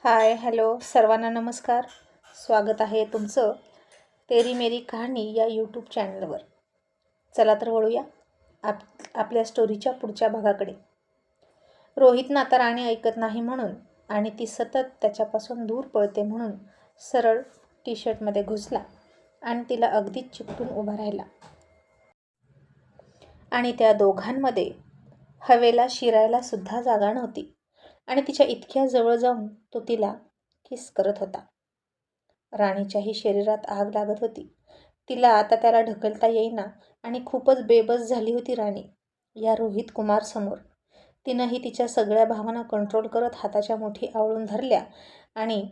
Hi hello सर्वांना नमस्कार. स्वागत आहे तुमचं तेरी मेरी कहाणी या यूट्यूब चॅनलवर. चला तर वळूया आपल्या स्टोरीच्या पुढच्या भागाकडे. रोहित आता राणी ऐकत नाही म्हणून आणि ती सतत त्याच्यापासून दूर पळते म्हणून सरळ टी शर्टमध्ये घुसला आणि तिला अगदीच चिकटून उभा राहिला. आणि त्या दोघांमध्ये हवेला शिरायला सुद्धा जागा नव्हती आणि तिच्या इतक्या जवळ जाऊन तो तिला किस करत होता. राणीच्याही शरीरात आग लागत होती. तिला आता त्याला ढकलता येईना आणि खूपच बेबस झाली होती राणी या रोहित कुमार समोर. तिनंही तिच्या सगळ्या भावना कंट्रोल करत हाताच्या मुठी आवळून धरल्या आणि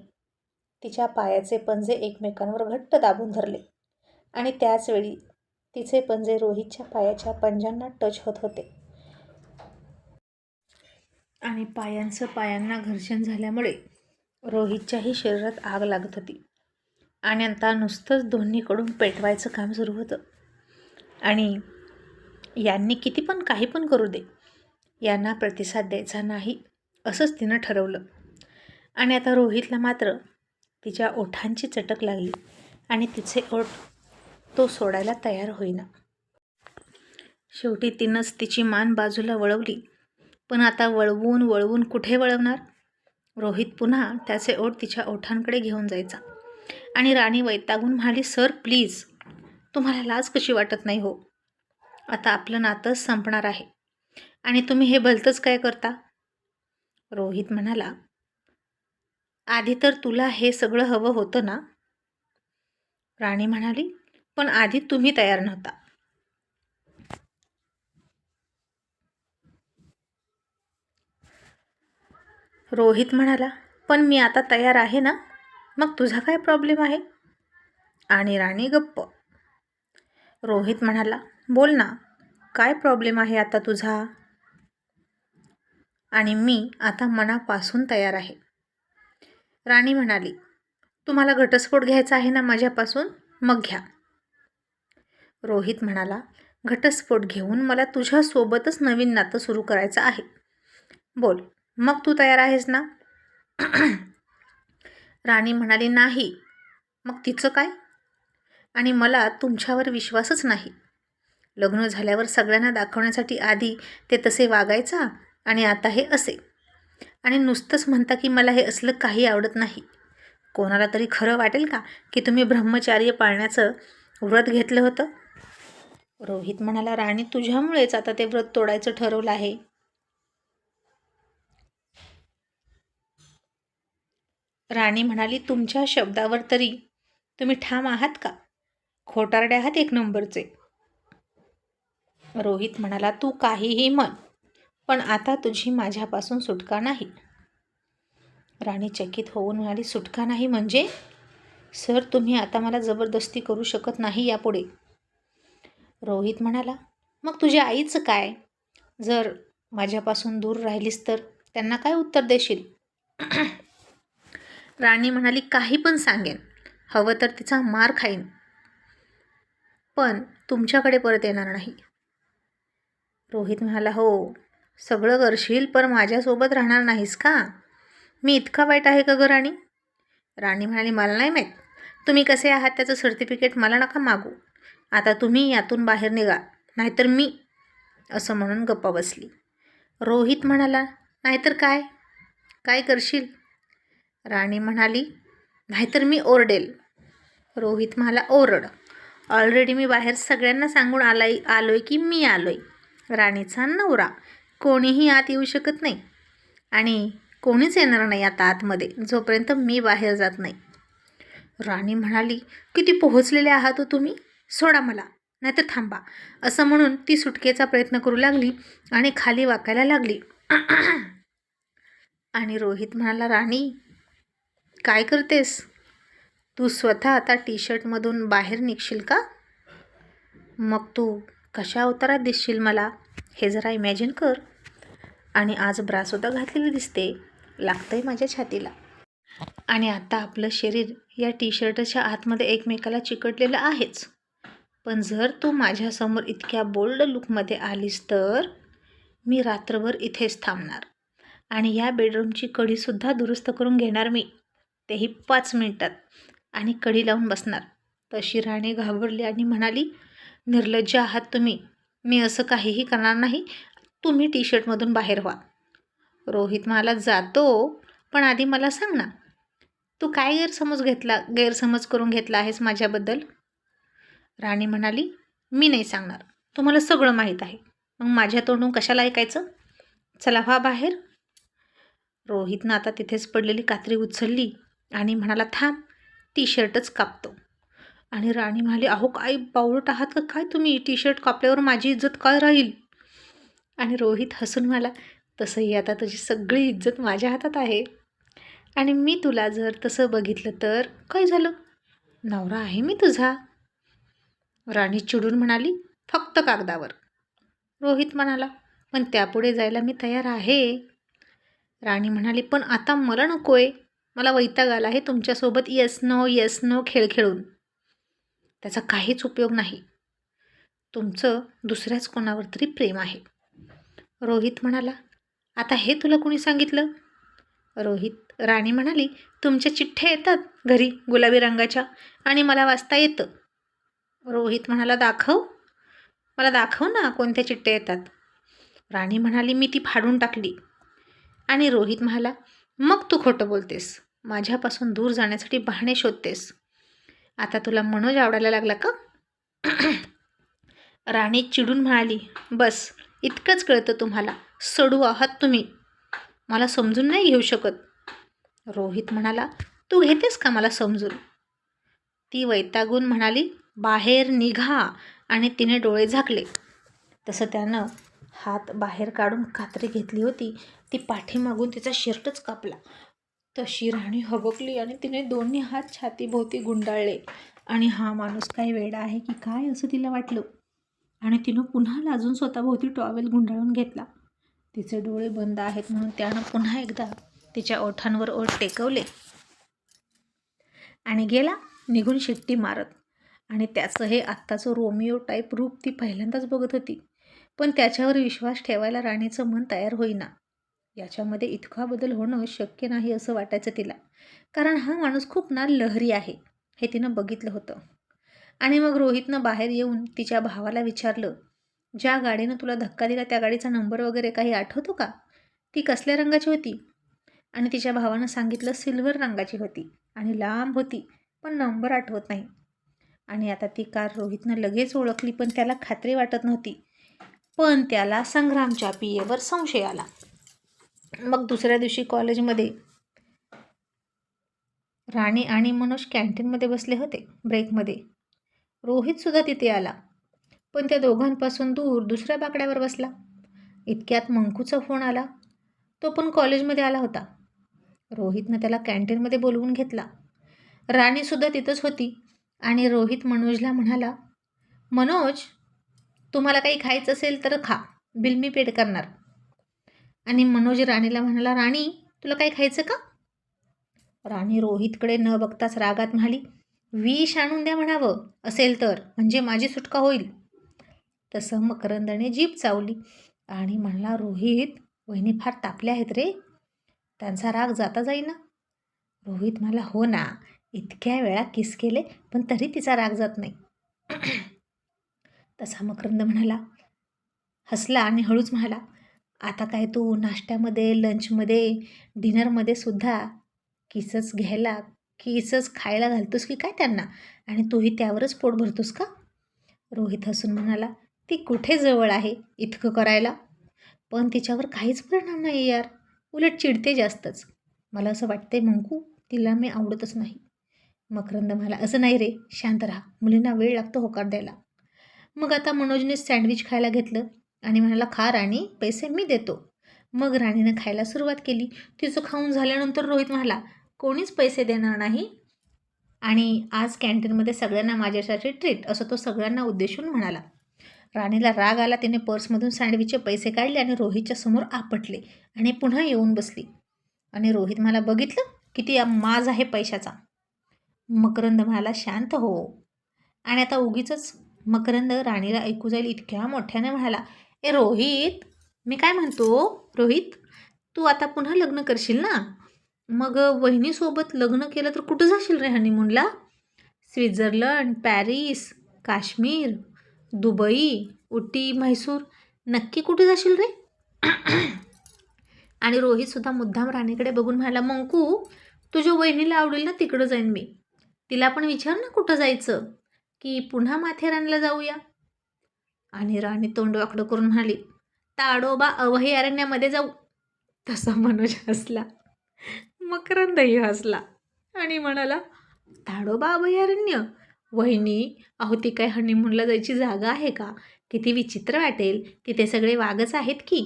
तिच्या पायाचे पंजे एकमेकांवर घट्ट दाबून धरले आणि त्याचवेळी तिचे पंजे रोहितच्या पायाच्या पंजांना टच होत होते. आणि पायांना घर्षण झाल्यामुळे रोहितच्याही शरीरात आग लागत होती आणि आता नुसतंच दोन्हीकडून पेटवायचं काम सुरू होतं. आणि यांनी किती पण काही पण करू दे, यांना प्रतिसाद द्यायचा नाही असंच तिनं ठरवलं. आणि आता रोहितला मात्र तिच्या ओठांची चटक लागली आणि तिचे ओठ तो सोडायला तयार होईना. शेवटी तिनंच तिची मान बाजूला वळवली, पण आता वळवून कुठे वळवणार. रोहित पुन्हा त्याचे ओठ तिच्या ओठांकडे घेऊन जायचा आणि राणी वैतागून म्हणाली, सर प्लीज, तुम्हाला लाज कशी वाटत नाही हो? आता आपलं नातंच संपणार आहे आणि तुम्ही हे भलतंच काय करता? रोहित म्हणाला, आधी तर तुला हे सगळं हवं होतं ना? राणी म्हणाली, पण आधी तुम्ही तयार नव्हता. रोहित म्हणाला, पण मी आता तयार आहे ना, मग तुझा काय प्रॉब्लेम आहे? आणि राणी गप्प. रोहित म्हणाला, बोल ना, काय प्रॉब्लेम आहे आता तुझा? आणि मी आता मनापासून तयार आहे. राणी म्हणाली, तुम्हाला घटस्फोट घ्यायचा आहे ना माझ्यापासून, मग घ्या. रोहित म्हणाला, घटस्फोट घेऊन मला तुझ्यासोबतच नवीन नातं सुरू करायचं आहे. बोल, मग तू तयार आहेस ना? राणी म्हणाली, नाही. मग तिचं काय? आणि मला तुमच्यावर विश्वासच नाही. लग्न झाल्यावर सगळ्यांना दाखवण्यासाठी आधी ते तसे वागायचा आणि आता हे असे. आणि नुसतंच म्हणता की मला हे असलं काही आवडत नाही. कोणाला तरी खरं वाटेल का की तुम्ही ब्रह्मचार्य पाळण्याचं व्रत घेतलं होतं? रोहित म्हणाला, राणी तुझ्यामुळेच आता ते व्रत तोडायचं ठरवलं आहे. राणी म्हणाली, तुमच्या शब्दावर तरी तुम्ही ठाम आहात का? खोटारडे आहात एक नंबरचे. रोहित म्हणाला, तू काहीही म्हण, पण आता तुझी माझ्यापासून सुटका नाही. राणी चकित होऊन म्हणाली, सुटका नाही म्हणजे? सर तुम्ही आता मला जबरदस्ती करू शकत नाही यापुढे. रोहित म्हणाला, मग तुझ्या आईचं काय? जर माझ्यापासून दूर राहिलीस तर त्यांना काय उत्तर देशील? राणी म्हणाली, काही पण सांगेन, हवं तर तिचा मार खाईन, पण तुमच्याकडे परत येणार नाही. रोहित म्हणाला, हो सगळं करशील पण माझ्यासोबत राहणार नाहीस का? मी इतका वाईट आहे का गं राणी? राणी म्हणाली, मला नाही माहीत. तुम्ही कसे आहात त्याचं सर्टिफिकेट मला नका मागू. आता तुम्ही यातून बाहेर निघा, नाहीतर मी, असं म्हणून गप्पा बसली. रोहित म्हणाला, नाहीतर काय? काय करशील? राणी म्हणाली, नाहीतर मी ओरडेल. रोहित म्हणाला, ओरड. ऑलरेडी मी बाहेर सगळ्यांना सांगून आलोय की मी आलोय. राणीचा नवरा. कोणीही आत येऊ शकत नाही आणि कोणीच येणार नाही आता आतमध्ये जोपर्यंत मी बाहेर जात नाही. राणी म्हणाली, किती पोहोचलेले आहात तुम्ही? सोडा मला, नाहीतर थांबा. असं म्हणून ती सुटकेचा प्रयत्न करू लागली आणि खाली वाकायला लागली. आणि रोहित म्हणाला, राणी काय करतेस? तू स्वतः आता टी शर्टमधून बाहेर निघशील का? मग तू कशा अवतारात दिसशील मला हे जरा इमॅजिन कर. आणि आज ब्रासुद्धा घातलेली दिसते, लागतंय माझ्या छातीला. आणि आता आपलं शरीर या टी शर्टच्या आतमध्ये एकमेकाला चिकटलेलं आहेच. पण जर तू माझ्यासमोर इतक्या बोल्ड लुकमध्ये आलीस तर मी रात्रभर इथेच थांबणार आणि या बेडरूमची कढीसुद्धा दुरुस्त करून घेणार मी, तेही 5 मिनिटात, आणि कढी लावून बसणार. तशी राणी घाबरली आणि म्हणाली, निर्लज्ज आहात तुम्ही, मी असं काहीही करणार नाही, तुम्ही टी शर्टमधून बाहेर व्हा. रोहित म्हणाला, जातो, पण आधी मला सांग ना, तू काय गैरसमज करून घेतला आहेस माझ्याबद्दल? राणी म्हणाली, मी नाही सांगणार, तुम्हाला सगळं माहीत आहे, मग माझ्या तोंडून कशाला ऐकायचं? चला व्हा बाहेर. रोहितनं आता तिथेच पडलेली कात्री उचलली आणि म्हणाला, थांब, टी शर्टच कापतो. आणि राणी म्हणाली, अहो काय बावळट आहात का काय तुम्ही, टी शर्ट कापल्यावर माझी इज्जत काय राहील? आणि रोहित हसून म्हणाला, तसंही आता तुझी सगळी इज्जत माझ्या हातात आहे, आणि मी तुला जर तसं बघितलं तर काय झालं, नवरा आहे मी तुझा. राणी चिडून म्हणाली, फक्त कागदावर. रोहित म्हणाला, पण त्यापुढे जायला मी तयार आहे. राणी म्हणाली, पण आता मला नकोय, मला वैताग आला आहे तुमच्यासोबत येस नो खेळ खेळून. त्याचा काहीच उपयोग नाही, तुमचं दुसऱ्याच कोणावर तरी प्रेम आहे. रोहित म्हणाला, आता हे तुला कोणी सांगितलं? राणी म्हणाली, तुमच्या चिठ्ठ्या येतात घरी गुलाबी रंगाच्या, आणि मला वाचता येतं. रोहित म्हणाला, मला दाखव ना कोणत्या चिठ्ठ्या येतात. राणी म्हणाली, मी ती फाडून टाकली. आणि रोहित म्हणाला, मग तू खोटं बोलतेस, माझ्यापासून दूर जाण्यासाठी बहाणे शोधतेस. आता तुला मनोज आवडायला लागला का? राणी चिडून म्हणाली, बस इतकंच कळतं तुम्हाला, सडू आहात तुम्ही, मला समजून नाही घेऊ शकत. रोहित म्हणाला, तू घेतेस का मला समजून? ती वैतागून म्हणाली, बाहेर निघा, आणि तिने डोळे झाकले. तसं त्यानं हात बाहेर काढून कात्री घेतली होती, ती पाठीमागून तिचा शर्टच कापला. तशी राणी हबकली आणि तिने दोन्ही हात छातीभोवती गुंडाळले, आणि हा माणूस काय वेडा आहे की काय असं तिला वाटलं, आणि तिनं पुन्हा लाजून स्वतःभोवती टॉवेल गुंडाळून घेतला. तिचे डोळे बंद आहेत म्हणून त्यानं पुन्हा एकदा तिच्या ओठांवर ओठ टेकवले आणि गेला निघून शिट्टी मारत. आणि त्याचं हे आत्ताचं रोमिओ टाईप रूप ती पहिल्यांदाच बघत होती, पण त्याच्यावर विश्वास ठेवायला राणीचं मन तयार होईना. याच्यामध्ये इतका बदल होणं शक्य नाही असं वाटायचं तिला, कारण हा माणूस खूप लहरी आहे हे तिनं बघितलं होतं. आणि मग रोहितनं बाहेर येऊन तिच्या भावाला विचारलं, ज्या गाडीनं तुला धक्का दिला त्या गाडीचा नंबर वगैरे काही आठवतो का? ती कसल्या रंगाची होती? आणि तिच्या भावानं सांगितलं, सिल्वर रंगाची होती आणि लांब होती, पण नंबर आठवत नाही. आणि आता ती कार रोहितनं लगेच ओळखली, पण त्याला खात्री वाटत नव्हती. पण त्याला संग्रामच्या पियेवर संशय आला. मग दुसऱ्या दिवशी कॉलेजमध्ये राणी आणि मनोज कॅन्टीनमध्ये बसले होते ब्रेकमध्ये. रोहितसुद्धा तिथे आला, पण त्या दोघांपासून दूर दुसऱ्या बाकड्यावर बसला. इतक्यात मंकूचा फोन आला, तो पण कॉलेजमध्ये आला होता. रोहितनं त्याला कॅन्टीनमध्ये बोलवून घेतला. राणीसुद्धा तिथंच होती, आणि रोहित मनोजला म्हणाला, मनोज, तुम्हाला काही खायचं असेल तर खा, बिल मी पेड करणार. आणि मनोज राणीला म्हणाला, राणी, तुला काही खायचं का? राणी रोहितकडे न बघताच रागात म्हणाली, विष आणून द्या म्हणावं असेल तर, म्हणजे माझी सुटका होईल. तसं मकरंदने जीभ चावली आणि म्हणला, रोहित, वहिनी फार तापल्या आहेत रे, त्यांचा राग जाता जाईना. रोहित म्हणाला, हो ना, इतक्या वेळा किस केले पण तरी तिचा राग जात नाही. तसा मकरंद म्हणाला, हसला आणि हळूच म्हणाला, आता काय तू नाश्त्यामध्ये, लंचमध्ये, डिनरमध्ये सुद्धा किसच खायला घालतोस की काय त्यांना, आणि तूही त्यावरच पोट भरतोस का? रोहित हसून म्हणाला, ती कुठे जवळ आहे इतकं करायला, पण तिच्यावर काहीच परिणाम नाही यार, उलट चिडते जास्तच. मला असं वाटते मंकू, तिला मी आवडतच नाही. मकरंद म्हणाला, असं नाही रे, शांत राहा, मुलींना वेळ लागतो होकार द्यायला. मग आता मनोजने सँडविच खायला घेतलं आणि म्हणाला, खा राणी, पैसे मी देतो. मग राणीनं खायला सुरुवात केली. तिचं खाऊन झाल्यानंतर रोहित म्हणाला, कोणीच पैसे देणार नाही, आणि आज कॅन्टीनमध्ये सगळ्यांना माझ्यासाठी ट्रीट, असं तो सगळ्यांना उद्देशून म्हणाला. राणीला राग आला, तिने पर्समधून सँडविचचे पैसे काढले आणि रोहितच्या समोर आपटले आणि पुन्हा येऊन बसली. आणि रोहित म्हणाला, बघितलं किती माज आहे पैशाचा. मकरंद म्हणाला, शांत हो. आणि आता उगीच मकरंद राणीला ऐकू जाईल इतक्या मोठ्याने म्हणाला, ए रोहित, मी काय म्हणतो रोहित, तू आता पुन्हा लग्न करशील ना, मग वहिनीसोबत लग्न केलं तर कुठं जाशील रे हनीमूनला? Switzerland, Paris, Kashmir, Dubai, Ooty, Mysore, नक्की कुठे जाशील रे? आणि रोहितसुद्धा मुद्दाम राणीकडे बघून म्हणाला, मंकू तुझ्या वहिनीला आवडेल ना तिकडं जाईन मी. तिला पण विचार ना कुठं जायचं, की पुन्हा माथेरानला जाऊया. आणि राणी तोंड वाकडं करून म्हणाली, ताडोबा अभयारण्यामध्ये जाऊ. तसा मनोज हसला, मकरंदही हसला आणि म्हणाला, ताडोबा अभयारण्य? वहिनी, अहो ती काय हनीमूनला जायची जागा आहे का? किती विचित्र वाटेल, तिथे सगळे वाघच आहेत की.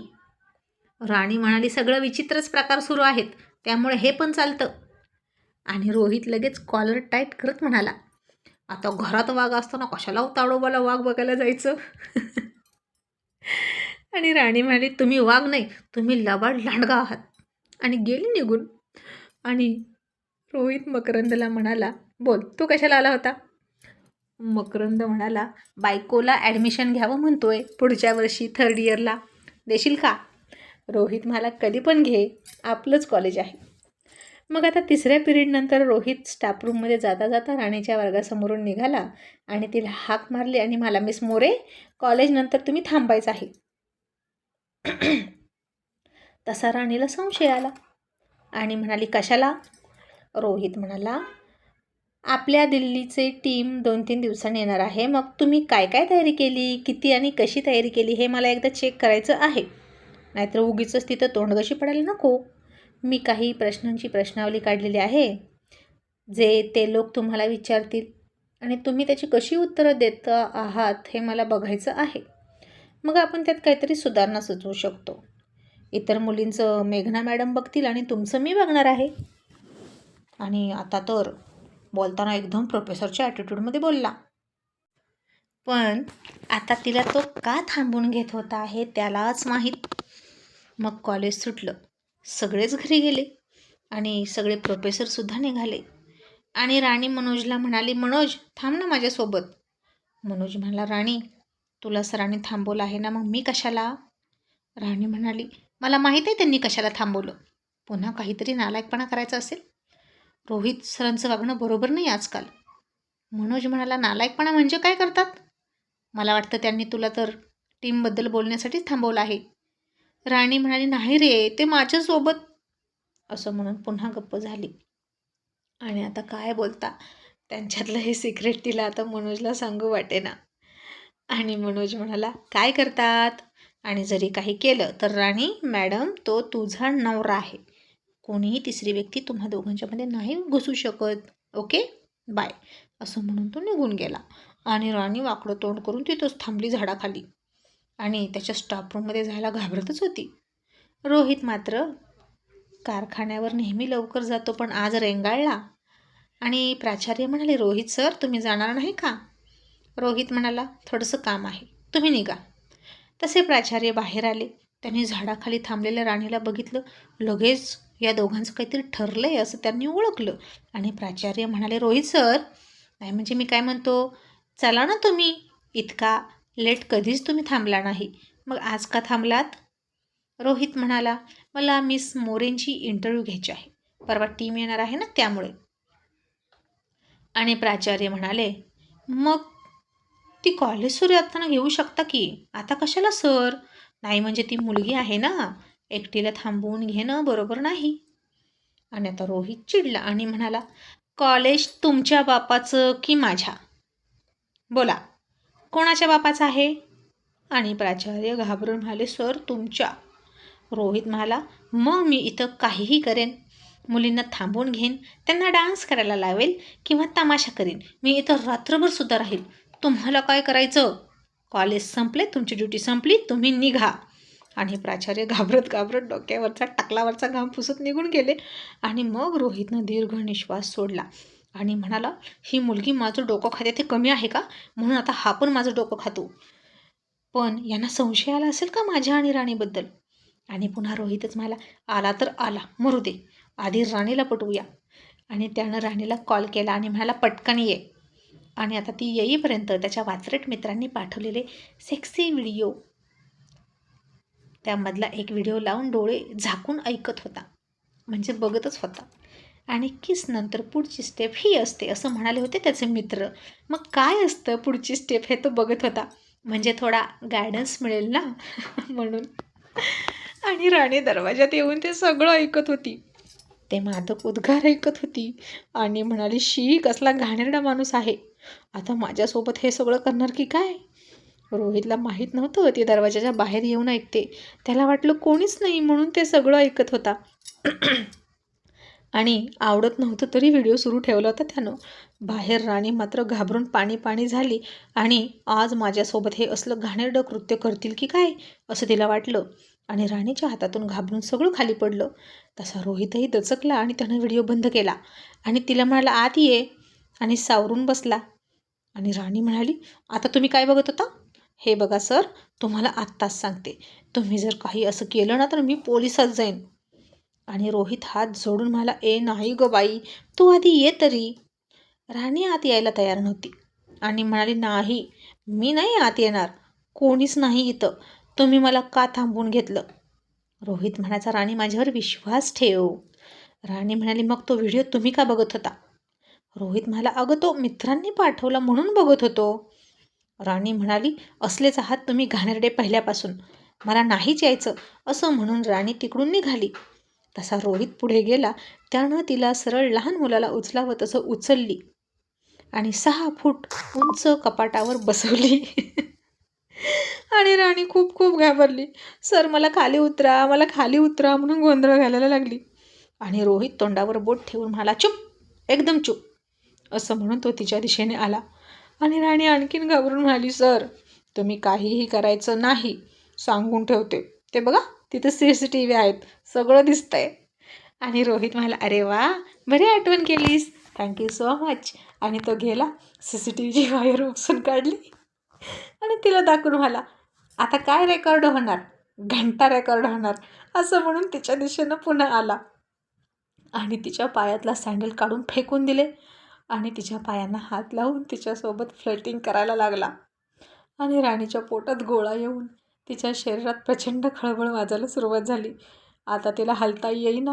राणी म्हणाली, सगळं विचित्रच प्रकार सुरू आहेत, त्यामुळे हे पण चालतं. आणि रोहित लगेच कॉलर टाईट करत म्हणाला, आता घरात वाघ असताना कशाला ताडोबाला वाघ बघायला जायचं? आणि राणी म्हणाली, तुम्ही वाघ नाही, तुम्ही लबाड लांडगा आहात. आणि गेली निघून. आणि रोहित मकरंदला म्हणाला, बोल तू कशाला आला होता? मकरंद म्हणाला, बायकोला ॲडमिशन घ्यावं म्हणतोय पुढच्या वर्षी 3rd इयरला, देशील का? रोहित म्हणाला, कधी पण घे, आपलंच कॉलेज आहे. मग आता 3ऱ्या पिरियडनंतर रोहित स्टाफ रूममध्ये जाता जाता राणीच्या वर्गासमोरून निघाला आणि तिला हाक मारली आणि म्हणाला, मिस मोरे, कॉलेजनंतर तुम्ही थांबायचं आहे. तसा राणीला संशय आला आणि म्हणाली, कशाला? रोहित म्हणाला, आपल्या दिल्लीचे टीम 2-3 दिवसांनी येणार आहे, मग तुम्ही काय काय तयारी केली, किती आणि कशी तयारी केली हे मला एकदा चेक करायचं आहे. नाहीतर उगीचच तिथं तोंडगशी पडायला नको. मी काही प्रश्नांची प्रश्नावली काढलेली आहे, जे ते लोक तुम्हाला विचारतील आणि तुम्ही त्याची कशी उत्तरं देत आहात हे मला बघायचं आहे. मग आपण त्यात काहीतरी सुधारणा सुचवू शकतो. इतर मुलींचं मेघना मॅडम बघतील आणि तुमचं मी बघणार आहे. आणि आता तर बोलताना एकदम प्रोफेसरच्या ॲटिट्यूडमध्ये बोलला. पण आता तिला तो का थांबून घेत होता आहे त्यालाच माहीत. मग कॉलेज सुटलं, सगळेच घरी गेले आणि सगळे प्रोफेसरसुद्धा निघाले. आणि राणी मनोजला म्हणाली, मनोज थांब ना माझ्यासोबत. मनोज म्हणाला, राणी तुला सरांनी थांबवलं आहे ना, मग मी कशाला? राणी म्हणाली, मला माहीत आहे त्यांनी कशाला थांबवलं. पुन्हा काहीतरी नालायकपणा करायचा असेल. रोहित सरांचं वागणं बरोबर नाही आजकाल. मनोज म्हणाला, नालायकपणा म्हणजे काय करतात? मला वाटतं त्यांनी तुला तर टीमबद्दल बोलण्यासाठीच थांबवलं आहे. राणी म्हणाली, नाही रे, ते माझ्यासोबत. असं म्हणून पुन्हा गप्प झाली. आणि आता काय बोलता, त्यांच्यातलं हे सिक्रेट तिला आता मनोजला सांगू वाटेना. आणि मनोज म्हणाला, काय करतात? आणि जरी काही केलं तर राणी मॅडम, तो तुझा नवरा आहे. कोणीही तिसरी व्यक्ती तुम्हा दोघांच्यामध्ये नाही घुसू शकत. Okay, bye. असं म्हणून तो निघून गेला. आणि राणी वाकडं तोंड करून तिथंच थांबली झाडाखाली आणि त्याच्या स्टाफ रूममध्ये जायला घाबरतच होती. रोहित मात्र कारखान्यावर नेहमी लवकर जातो, पण आज रेंगाळला. आणि प्राचार्य म्हणाले, रोहित सर तुम्ही जाणार नाही का? रोहित म्हणाला, थोडंसं काम आहे, तुम्ही निघा. तसे प्राचार्य बाहेर आले. त्यांनी झाडाखाली थांबलेल्या राणीला बघितलं. लगेच या दोघांचं काहीतरी ठरलंय असं त्यांनी ओळखलं. आणि प्राचार्य म्हणाले, रोहित सर, नाही म्हणजे मी काय म्हणतो, चला ना तुम्ही, इतका लेट कधीच तुम्ही थांबला नाही, मग आज का थांबलात? रोहित म्हणाला, मला मिस मोरेंची इंटरव्ह्यू घ्यायची आहे, परवा टीम येणार आहे ना त्यामुळे. आणि प्राचार्य म्हणाले, मग ती कॉलेज सुरू असताना घेऊ शकता की, आता कशाला सर? नाही म्हणजे ती मुलगी आहे ना, एकटीला थांबवून घेणं बरोबर नाही. आणि आता रोहित चिडला आणि म्हणाला, कॉलेज तुमच्या बापाचं की माझ्या? बोला, कोणाच्या बापाचं आहे? आणि प्राचार्य घाबरून म्हणाले, सर तुमच्या. रोहित म्हणाला, मग मी इथं काहीही करेन, मुलींना थांबवून घेईन, त्यांना डान्स करायला लावेल किंवा तमाशा करीन, मी इथं रात्रभरसुद्धा राहील, तुम्हाला काय करायचं? कॉलेज संपले, तुमची ड्युटी संपली, तुम्ही निघा. आणि प्राचार्य घाबरत घाबरत डोक्यावरचा टाकलावरचा घाम पुसत निघून गेले. आणि मग रोहितनं दीर्घ निश्वास सोडला आणि म्हणाला, ही मुलगी माझं डोकं खाते ते कमी आहे का? म्हणून आता हा पण माझं डोकं खातो. पण यांना संशय आला असेल का माझ्या आणि राणीबद्दल? आणि पुन्हा रोहितच म्हणाला, आला तर आला, मरू दे, आधी राणीला पटवूया. आणि त्यानं राणीला कॉल केला आणि म्हणाला, पटकन ये. आणि आता ती येईपर्यंत त्याच्या वाचरेट मित्रांनी पाठवलेले सेक्सी व्हिडिओ त्यामधला एक व्हिडिओ लावून डोळे झाकून ऐकत होता, म्हणजे बघतच होता. आणि किस नंतर पुढची स्टेप ही असते असं म्हणाले होते त्याचे मित्र. मग काय असतं पुढची स्टेप हे तो बघत होता, म्हणजे थोडा गायडन्स मिळेल ना म्हणून. आणि राणी दरवाजात येऊन ते सगळं ऐकत होती. ते मादक उद्गार ऐकत होती आणि म्हणाली, शी कसला घाणेरडा माणूस आहे, आता माझ्यासोबत हे सगळं करणार की काय. रोहितला माहीत नव्हतं ती दरवाजाच्या बाहेर येऊन ऐकते. त्याला वाटलं कोणीच नाही म्हणून ते सगळं ऐकत होता. आणि आवडत नव्हतं तरी व्हिडिओ सुरू ठेवला होता त्यानं. बाहेर राणी मात्र घाबरून पाणी पाणी झाली आणि आज माझ्यासोबत हे असलं घाणेरडं कृत्य करतील की काय असं तिला वाटलं. आणि राणीच्या हातातून घाबरून सगळं खाली पडलं. तसा रोहितही दचकला आणि त्यानं व्हिडिओ बंद केला आणि तिला म्हणाला, आत ये, आणि सावरून बसला. आणि राणी म्हणाली, आता तुम्ही काय बघत होता. हे बघा सर, तुम्हाला आत्ताच सांगते, तुम्ही जर काही असं केलं ना तर मी पोलिसात जाईन. आणि रोहित हात जोडून म्हणाला, ए नाही ग बाई, तू आधी ये तरी. राणी आत यायला तयार नव्हती आणि म्हणाली, नाही, मी नाही आत येणार, कोणीच नाही इथं, तुम्ही मला का थांबवून घेतलं. रोहित म्हणायचा, राणी माझ्यावर विश्वास ठेव. राणी म्हणाली, मग तो व्हिडिओ तुम्ही का बघत होता. रोहित म्हणाला, अगं तो मित्रांनी पाठवला म्हणून बघत होतो. राणी म्हणाली, असलेच आहात तुम्ही घाणेरडे पहिल्यापासून, मला नाहीच यायचं असं म्हणून राणी तिकडून निघाली. तसा रोहित पुढे गेला. त्यानं तिला सरळ लहान मुलाला उचलावं तसं उचलली आणि 6 फूट उंच कपाटावर बसवली. आणि राणी खूप खूप घाबरली. सर मला खाली उतरा, मला खाली उतरा म्हणून गोंधळ घालायला लागली. आणि रोहित तोंडावर बोट ठेवून म्हणाला, चुप, एकदम चुप, असं म्हणून तो तिच्या दिशेने आला. आणि राणी आणखीन घाबरून म्हणाली, सर तुम्ही काहीही करायचं नाही, सांगून ठेवते. ते बघा तिथं CCTV आहेत, सगळं दिसतंय. आणि रोहित म्हणाला, अरे वा, बरी आठवण केलीस, थँक्यू सो मच. आणि तो गेला, CCTVची वायर उपसून काढली आणि तिला दाखवून म्हणाला, आता काय रेकॉर्ड होणार, घंटा रेकॉर्ड होणार, असं म्हणून तिच्या दिशेनं पुन्हा आला. आणि तिच्या पायातला सँडल काढून फेकून दिले आणि तिच्या पायांना हात लावून तिच्यासोबत फ्लर्टिंग करायला लागला. आणि राणीच्या पोटात गोळा येऊन तिच्या शरीरात प्रचंड खळबळ वाजायला सुरुवात झाली. आता तिला हलता येईना,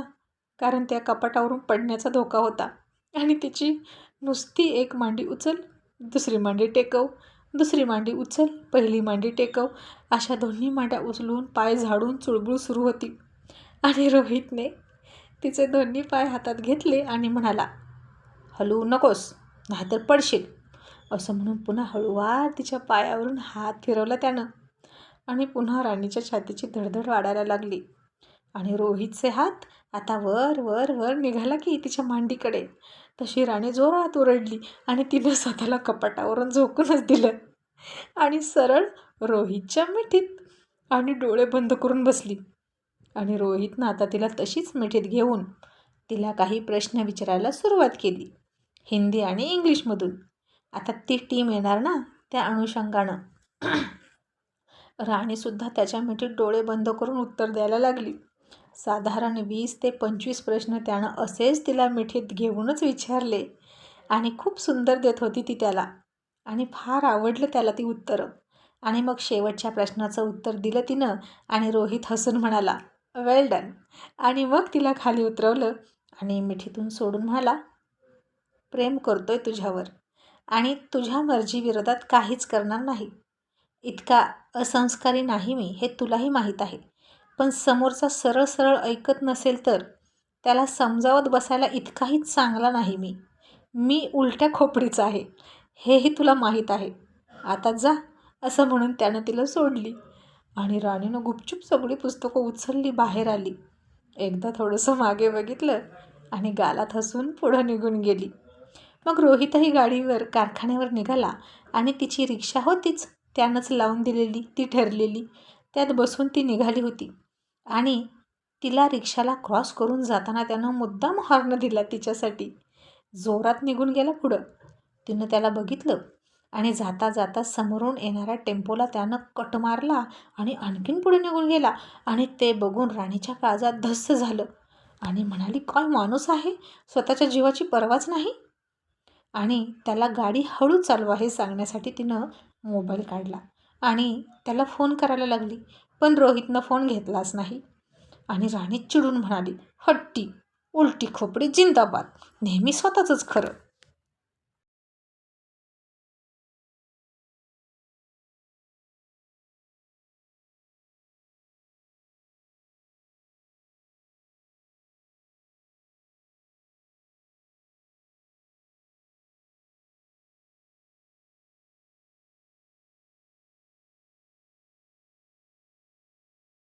कारण त्या कपाटावरून पडण्याचा धोका होता. आणि तिची नुसती एक मांडी उचल, दुसरी मांडी टेकव, दुसरी मांडी उचल, पहिली मांडी टेकव, अशा दोन्ही मांड्या उचलून पाय झाडून चुळबुळ सुरू होती. आणि रोहितने तिचे दोन्ही पाय हातात घेतले आणि म्हणाला, हलवू नकोस नाहीतर पडशील, असं म्हणून पुन्हा हळूवार तिच्या पायावरून हात फिरवला त्यानं. आणि पुन्हा राणीच्या छातीची धडधड वाढायला लागली. आणि रोहितचे हात आता वर वर वर निघाला की तिच्या मांडीकडे. तशी राणी जोरात ओरडली आणि तिनं स्वतःला कपाटावरून झोकूनच दिलं आणि सरळ रोहितच्या मिठीत आणि डोळे बंद करून बसली. आणि रोहितनं आता तिला तशीच मिठीत घेऊन तिला काही प्रश्न विचारायला सुरुवात केली, हिंदी आणि इंग्लिशमधून. आता ती टीम येणार ना, त्या अनुषंगानं राणीसुद्धा त्याच्या मिठीत डोळे बंद करून उत्तर द्यायला लागली. साधारण 20 ते 25 प्रश्न त्यानं असेच तिला मिठीत घेऊनच विचारले आणि खूप सुंदर देत होती ती त्याला. आणि फार आवडलं त्याला ती उत्तरं. आणि मग शेवटच्या प्रश्नाचं उत्तर दिलं तिनं आणि रोहित हसून म्हणाला, वेल डन. आणि मग तिला खाली उतरवलं आणि मिठीतून सोडून म्हणाला, प्रेम करतोय तुझ्यावर आणि तुझ्या मर्जीविरोधात काहीच करणार नाही. इतका असंस्कारी नाही मी, हे तुलाही माहीत आहे. पण समोरचा सरळ सरळ ऐकत नसेल तर त्याला समजावत बसायला इतकाही चांगला नाही मी. मी उलट्या खोपडीचा आहे, हेही तुला माहीत आहे. आता जा, असं म्हणून त्यानं तिला सोडली. आणि राणीनं गुपचूप सगळी पुस्तकं उचलली, बाहेर आली. एकदा थोडंसं मागे बघितलं आणि गालात हसून पुढं निघून गेली. मग रोहितही गाडीवर कारखान्यावर निघाला आणि तिची रिक्षा होतीच, त्यानंच लावून दिलेली, ती ठरलेली, त्यात बसून ती निघाली होती. आणि तिला रिक्षाला क्रॉस करून जाताना त्यानं मुद्दाम हॉर्न दिला तिच्यासाठी. जोरात निघून गेला पुढं. तिनं त्याला बघितलं आणि जाता जाता समोरून येणाऱ्या टेम्पोला त्यानं कट मारला आणि आणखीन पुढे निघून गेला. आणि ते बघून राणीच्या काळजात धस्स झालं आणि म्हणाली, काय माणूस आहे, स्वतःच्या जीवाची पर्वाच नाही. आणि त्याला गाडी हळू चालवा हे सांगण्यासाठी तिनं मोबाईल काढला आणि त्याला फोन करायला लागली. पण रोहितनं फोन घेतलाच नाही आणि राणी चिडून म्हणाली, हट्टी, उलटी खोपडी जिंदाबाद, नेहमी स्वतःचंच खरं.